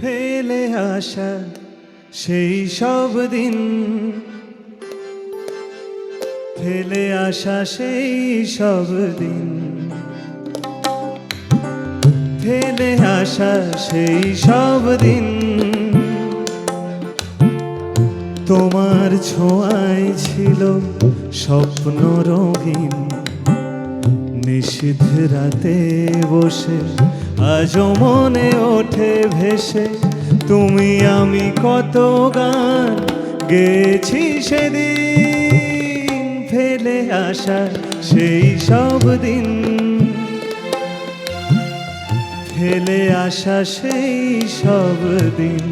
ফেলে আসা সেই সব দিন, ফেলে আসা সেই সব দিন, ফেলে আসা সেই সব দিন। তোমার ছোঁয়ায় ছিল স্বপ্ন রঙিন, নিষিদ্ধ রাতে বসে আজও মনে ওঠে ভেসে। তুমি আমি কত গান গেয়েছি সেদিন, ফেলে আসা সেই সব দিন, ফেলে আসা সেই সব দিন।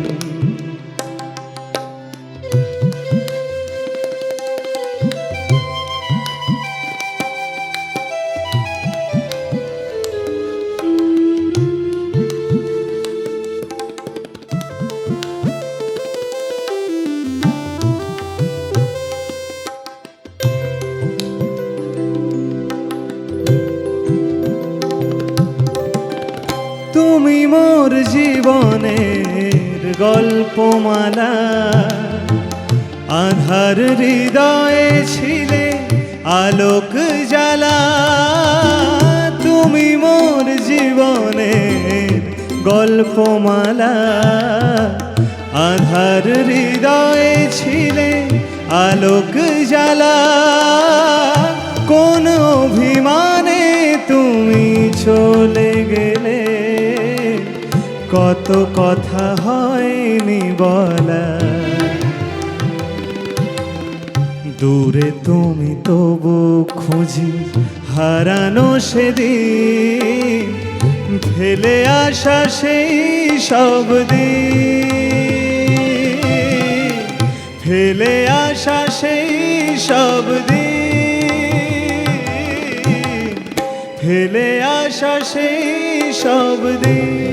তুমি মোর জীবনের গল্পমালা, আধার হৃদয়ে ছিলে আলোক জ্বালা। তুমি মোর জীবনের গল্পমালা, আধার হৃদয়ে ছিলে আলোক জ্বালা। কোন অভিমানে তুমি চলে গেলে, কত কথা হয়নি বলা। দূরে তুমি তবু খুঁজি হারানো সেদিন, ফেলে আসা সেই সব দিন, ফেলে আসা সেই সব দিন, ফেলে আসা সেই সব দিন।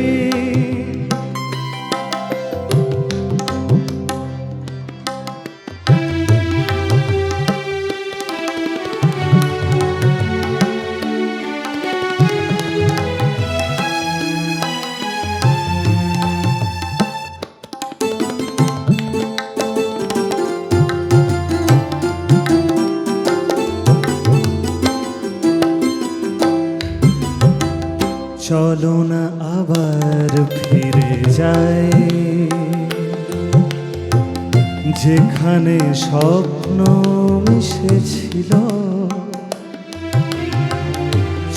চলো না আবার ফিরে যাই, যেখানে স্বপ্ন মিশেছিল।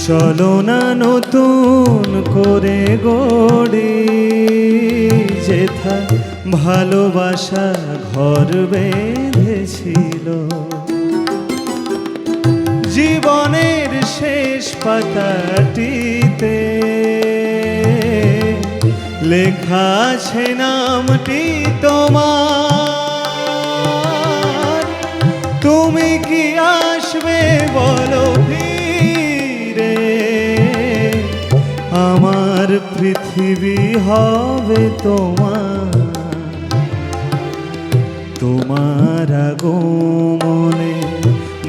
চলো না নতুন করে গড়ি, যেথা ভালোবাসা ঘর বেঁধেছিল। জীবনের শেষ পাতাটিতে লেখা আছে নামটি তোমার। তুমি কি আসবে বলো ফিরে, আমার পৃথিবী হবে তোমার। তোমার আগমনে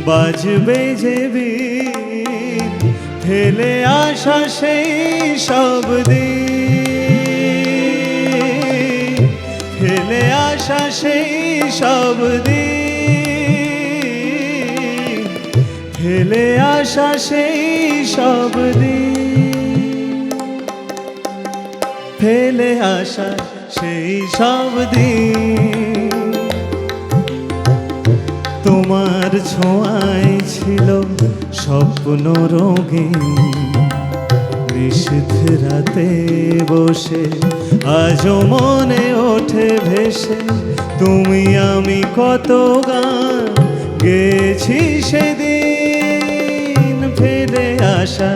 বাজবে যে বীণ, ফেলে আসা সেই সব দিন, ফেলে আসা সেই সব দিন, ফেলে আসা সেই সব দিন, ফেলে আসা সেই সব দিন। তোমার ছোঁয়ায় ছিল স্বপ্ন রঙিন, নিষিদ্ধ রাতে বসে আজও মনে ওঠে ভেসে। তুমি আমি কত গান গেছি সেদিন, ফেলে আসা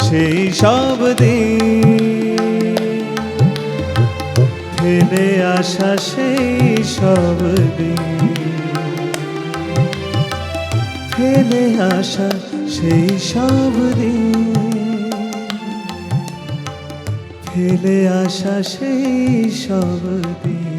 সেই সব দিন, ফেলে আসা সেই সব দিন, ফেলে আসা সেই সব দিন, ফেলে আসা সেই সব দিন।